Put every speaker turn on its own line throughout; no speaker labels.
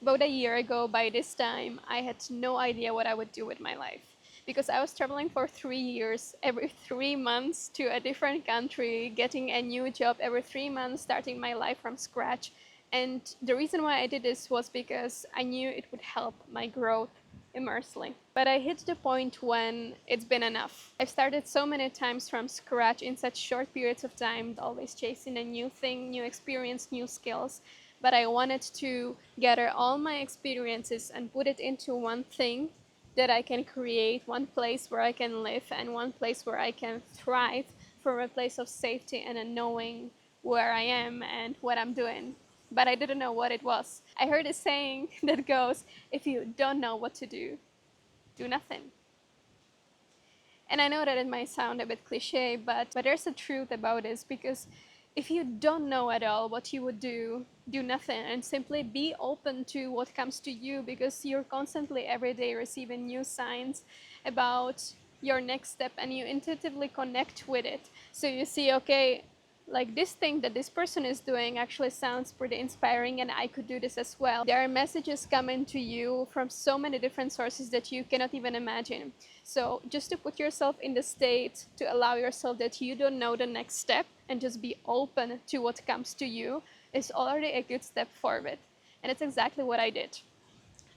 About a year ago, by this time, I had no idea what I would do with my life because I was traveling for 3 years, every 3 months to a different country, getting a new job every 3 months, starting my life from scratch. And the reason why I did this was because I knew it would help my growth immensely. But I hit the point when it's been enough. I've started so many times from scratch in such short periods of time, always chasing a new thing, new experience, new skills. But I wanted to gather all my experiences and put it into one thing that I can create, one place where I can live and one place where I can thrive from a place of safety and a knowing where I am and what I'm doing. But I didn't know what it was. I heard a saying that goes, if you don't know what to do nothing. And I know that it might sound a bit cliche, but there's a truth about this, because if you don't know at all what you would do nothing and simply be open to what comes to you, because you're constantly every day receiving new signs about your next step and you intuitively connect with it. So you see, okay, like this thing that this person is doing actually sounds pretty inspiring and I could do this as well. There are messages coming to you from so many different sources that you cannot even imagine. So just to put yourself in the state to allow yourself that you don't know the next step and just be open to what comes to you is already a good step forward. And it's exactly what I did.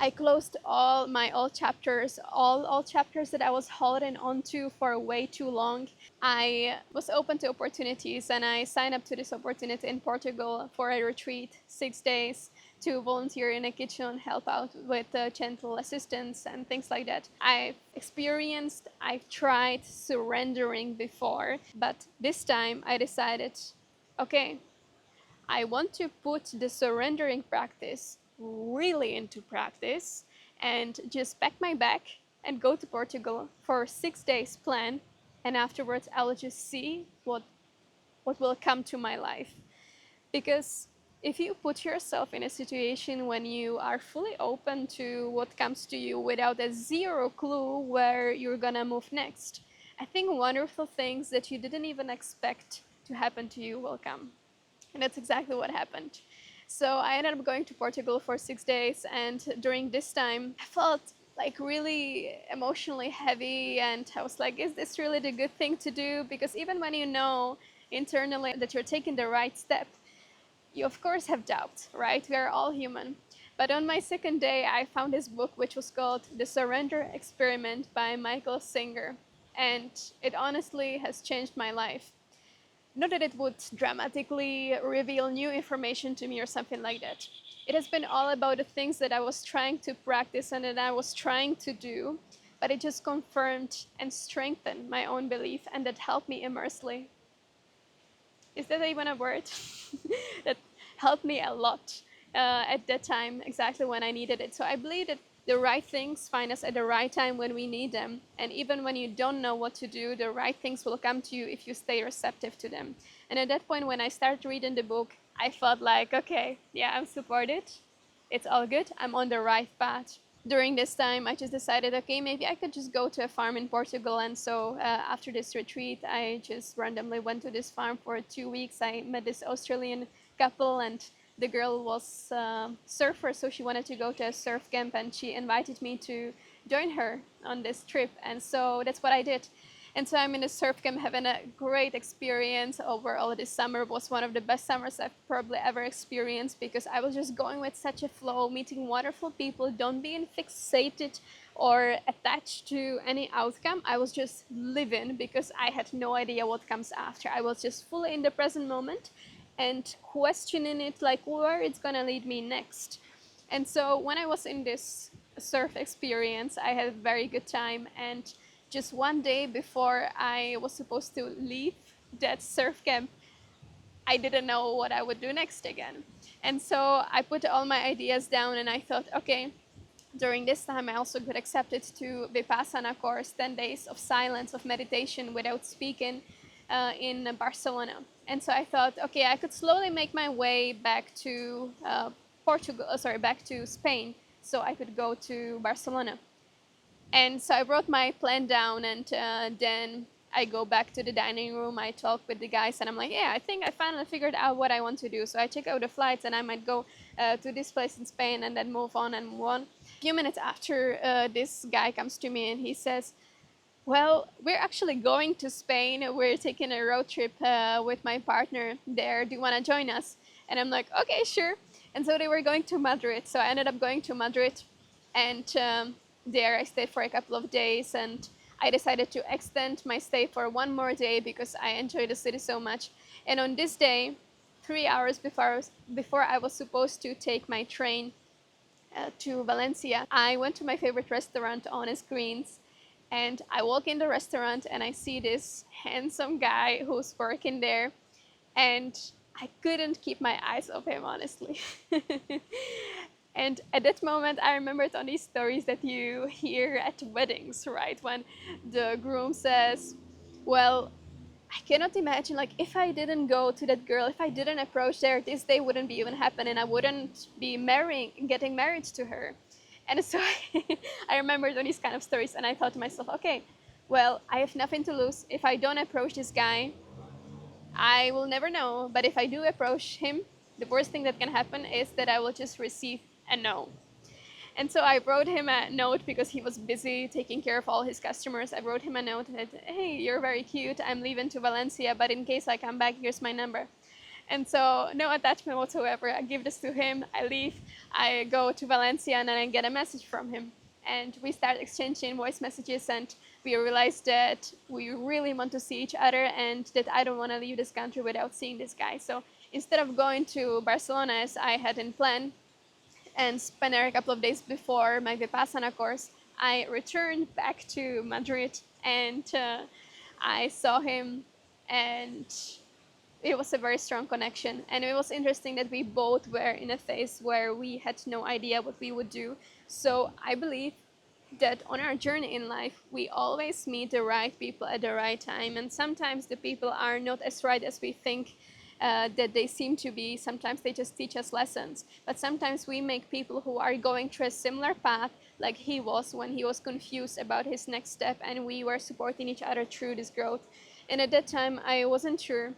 I closed all my old chapters, all chapters that I was holding on to for way too long. I was open to opportunities and I signed up to this opportunity in Portugal for a retreat, 6 days, to volunteer in a kitchen, help out with gentle assistance and things like that. I've tried surrendering before, but this time I decided, okay, I want to put the surrendering practice really into practice and just pack my bag and go to Portugal for 6 days plan, and afterwards I'll just see what will come to my life. Because if you put yourself in a situation when you are fully open to what comes to you without a zero clue where you're gonna move next, I think wonderful things that you didn't even expect to happen to you will come. And that's exactly what happened. So I ended up going to Portugal for 6 days, and during this time, I felt like really emotionally heavy, and I was like, is this really the good thing to do? Because even when you know internally that you're taking the right step, you of course have doubts, right? We are all human. But on my second day, I found this book which was called The Surrender Experiment by Michael Singer. And it honestly has changed my life. Not that it would dramatically reveal new information to me or something like that. It has been all about the things that I was trying to practice and that I was trying to do, but it just confirmed and strengthened my own belief, and that helped me immensely. Is that even a word? That helped me a lot at that time, exactly when I needed it. So I believe that the right things find us at the right time when we need them. And even when you don't know what to do, the right things will come to you if you stay receptive to them. And at that point, when I started reading the book, I felt like, okay, yeah, I'm supported. It's all good. I'm on the right path. During this time, I just decided, okay, maybe I could just go to a farm in Portugal. And so after this retreat, I just randomly went to this farm for 2 weeks. I met this Australian couple, and the girl was a surfer, so she wanted to go to a surf camp, and she invited me to join her on this trip. And so that's what I did. And so I'm in a surf camp having a great experience overall. This summer was one of the best summers I've probably ever experienced, because I was just going with such a flow, meeting wonderful people, don't being fixated or attached to any outcome. I was just living because I had no idea what comes after. I was just fully in the present moment and questioning it, like where it's gonna lead me next. And so when I was in this surf experience, I had a very good time. And just one day before I was supposed to leave that surf camp, I didn't know what I would do next again. And so I put all my ideas down and I thought, okay, during this time I also got accepted to Vipassana course, 10 days of silence, of meditation without speaking, in Barcelona. And so I thought, okay, I could slowly make my way back to back to Spain, so I could go to Barcelona. And so I wrote my plan down, and then I go back to the dining room. I talk with the guys, and I'm like, yeah, I think I finally figured out what I want to do. So I check out the flights, and I might go to this place in Spain and then move on and move on. A few minutes after, this guy comes to me and he says, well, we're actually going to Spain. We're taking a road trip with my partner there. Do you want to join us? And I'm like, okay, sure. And so they were going to Madrid. So I ended up going to Madrid. And there I stayed for a couple of days. And I decided to extend my stay for one more day because I enjoy the city so much. And on this day, 3 hours before I was supposed to take my train to Valencia, I went to my favorite restaurant, Honest Greens, and I walk in the restaurant and I see this handsome guy who's working there, and I couldn't keep my eyes off him, honestly. And at that moment, I remembered on these stories that you hear at weddings, right? When the groom says, well, I cannot imagine, like, if I didn't go to that girl, if I didn't approach there, this day wouldn't be even happen, and I wouldn't be getting married to her. And so I remembered all these kind of stories, and I thought to myself, okay, well, I have nothing to lose. If I don't approach this guy, I will never know. But if I do approach him, the worst thing that can happen is that I will just receive a no. And so I wrote him a note because he was busy taking care of all his customers. I wrote him a note that, hey, you're very cute. I'm leaving to Valencia, but in case I come back, here's my number. And so no attachment whatsoever. I give this to him, I leave, I go to Valencia, and then I get a message from him. And we start exchanging voice messages, and we realized that we really want to see each other and that I don't want to leave this country without seeing this guy. So instead of going to Barcelona as I had in plan, and spent there a couple of days before my Vipassana course, I returned back to Madrid, and I saw him, and it was a very strong connection. And it was interesting that we both were in a phase where we had no idea what we would do. So I believe that on our journey in life, we always meet the right people at the right time. And sometimes the people are not as right as we think that they seem to be. Sometimes they just teach us lessons. But sometimes we make people who are going through a similar path, like he was when he was confused about his next step, and we were supporting each other through this growth. And at that time, I wasn't sure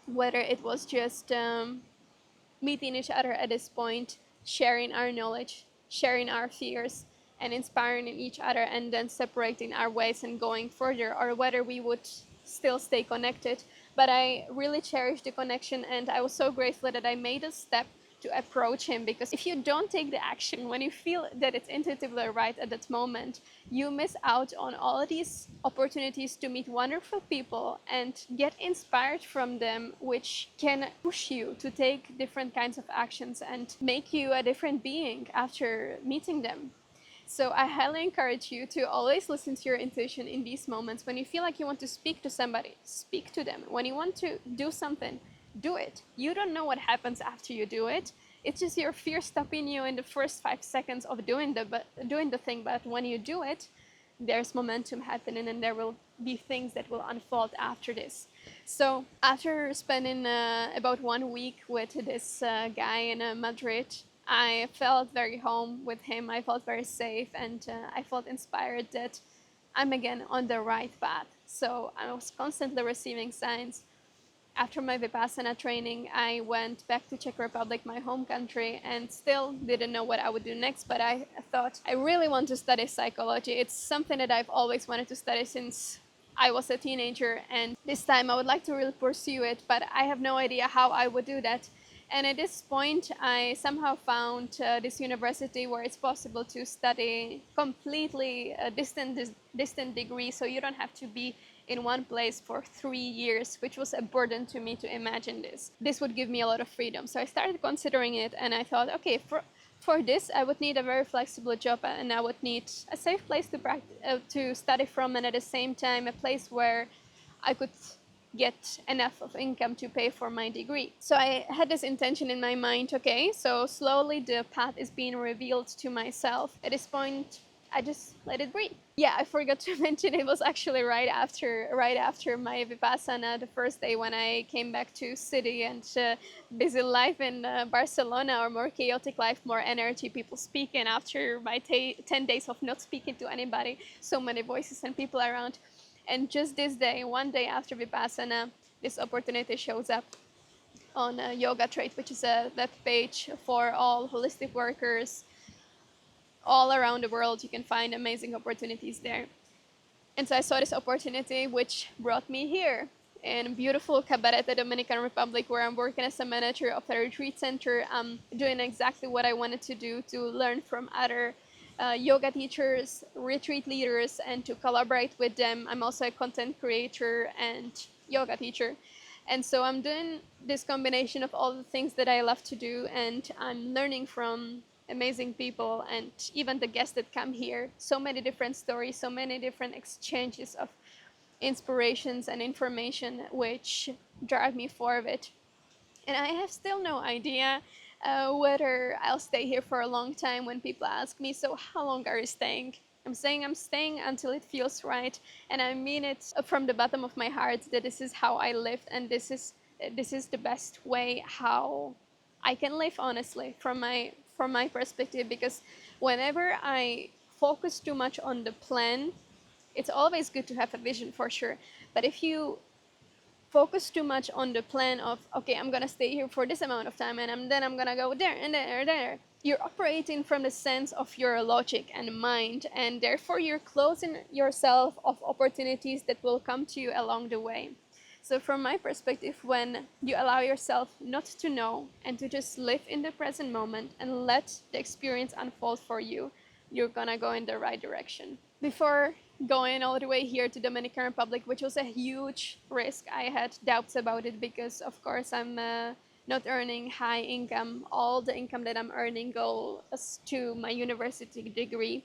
whether it was just meeting each other at this point, sharing our knowledge, sharing our fears, and inspiring each other, and then separating our ways and going further, or whether we would still stay connected. But I really cherished the connection, and I was so grateful that I made a step to approach him, because if you don't take the action when you feel that it's intuitively right at that moment, you miss out on all of these opportunities to meet wonderful people and get inspired from them, which can push you to take different kinds of actions and make you a different being after meeting them. So I highly encourage you to always listen to your intuition in these moments. When you feel like you want to speak to somebody, speak to them. When you want to do something, do it. You don't know what happens after you do it. It's just your fear stopping you in the first 5 seconds of doing the thing. But when you do it, there's momentum happening, and there will be things that will unfold after this. So after spending about 1 week with this guy in Madrid, I felt very home with him. I felt very safe, and I felt inspired that I'm again on the right path. So I was constantly receiving signs. After my Vipassana training, I went back to Czech Republic, my home country, and still didn't know what I would do next. But I thought, I really want to study psychology. It's something that I've always wanted to study since I was a teenager, and this time I would like to really pursue it, but I have no idea how I would do that. And at this point, I somehow found this university where it's possible to study completely a distant degree, so you don't have to be in one place for 3 years, which was a burden to me to imagine this. This would give me a lot of freedom. So I started considering it, and I thought, okay, for this, I would need a very flexible job, and I would need a safe place to study from, and at the same time, a place where I could get enough of income to pay for my degree. So I had this intention in my mind, okay, so slowly the path is being revealed to myself. At this point, I just let it breathe. Yeah, I forgot to mention it was actually right after my Vipassana, the first day when I came back to city, and busy life in Barcelona, or more chaotic life, more energy, people speaking after my 10 days of not speaking to anybody, so many voices and people around. And just this day, one day after Vipassana, this opportunity shows up. on Yoga Trade, which is a web page for all holistic workers all around the world. You can find amazing opportunities there. And so I saw this opportunity, which brought me here in beautiful Cabarete, Dominican Republic, where I'm working as a manager of a retreat center. I'm doing exactly what I wanted to do, to learn from other yoga teachers, retreat leaders, and to collaborate with them. I'm also a content creator and yoga teacher. And so I'm doing this combination of all the things that I love to do, and I'm learning from amazing people and even the guests that come here. So many different stories, so many different exchanges of inspirations and information which drive me forward. And I have still no idea whether I'll stay here for a long time. When people ask me, so how long are you staying? I'm saying I'm staying until it feels right, and I mean it from the bottom of my heart that this is how I live, and this is the best way how I can live honestly from my perspective. Because whenever I focus too much on the plan, it's always good to have a vision for sure. But if you focus too much on the plan of, okay, I'm gonna stay here for this amount of time, and then I'm gonna go there and there and there, you're operating from the sense of your logic and mind, and therefore you're closing yourself of opportunities that will come to you along the way. So from my perspective, when you allow yourself not to know and to just live in the present moment and let the experience unfold for you, you're gonna go in the right direction. Before going all the way here to Dominican Republic, which was a huge risk, I had doubts about it because, of course, I'm not earning high income. All the income that I'm earning goes to my university degree.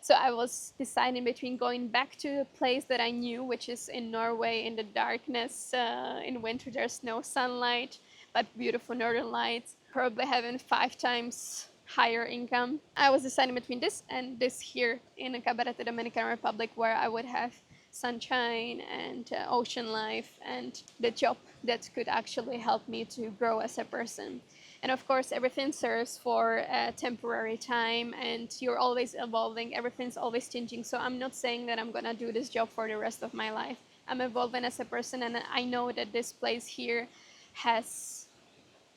So I was deciding between going back to a place that I knew, which is in Norway in the darkness. In winter, there's no sunlight, but beautiful northern lights. Probably having 5 times higher income. I was deciding between this and this here in Cabarete, Dominican Republic, where I would have sunshine and ocean life and the job that could actually help me to grow as a person. And of course, everything serves for a temporary time, and you're always evolving. Everything's always changing. So I'm not saying that I'm gonna do this job for the rest of my life. I'm evolving as a person, and I know that this place here has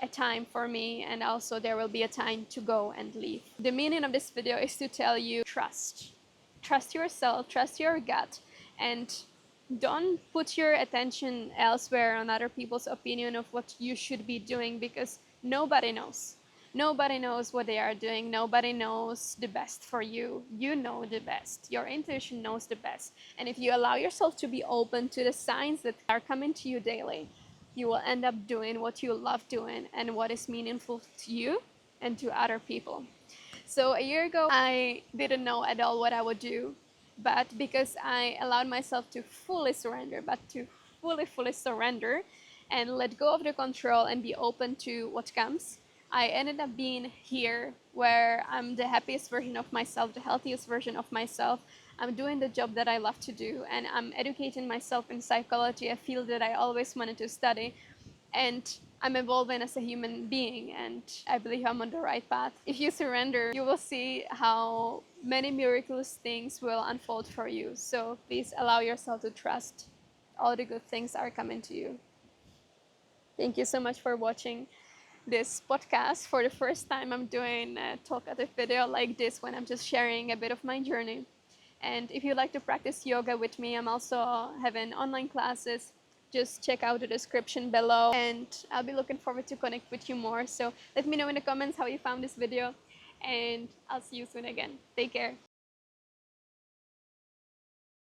a time for me, and also there will be a time to go and leave. The meaning of this video is to tell you trust. Trust yourself, trust your gut, and don't put your attention elsewhere on other people's opinion of what you should be doing, because nobody knows. Nobody knows what they are doing. Nobody knows the best for you. You know the best. Your intuition knows the best. And if you allow yourself to be open to the signs that are coming to you daily, you will end up doing what you love doing and what is meaningful to you and to other people. So a year ago, I didn't know at all what I would do, but because I allowed myself to fully surrender, fully surrender and let go of the control and be open to what comes, I ended up being here where I'm the happiest version of myself, the healthiest version of myself. I'm doing the job that I love to do, and I'm educating myself in psychology, a field that I always wanted to study. And I'm evolving as a human being, and I believe I'm on the right path. If you surrender, you will see how many miraculous things will unfold for you. So please allow yourself to trust. All the good things are coming to you. Thank you so much for watching this podcast. For the first time, I'm doing a talkative video like this when I'm just sharing a bit of my journey. And if you'd like to practice yoga with me, I'm also having online classes. Just check out the description below, and I'll be looking forward to connect with you more. So let me know in the comments how you found this video, and I'll see you soon again. Take care.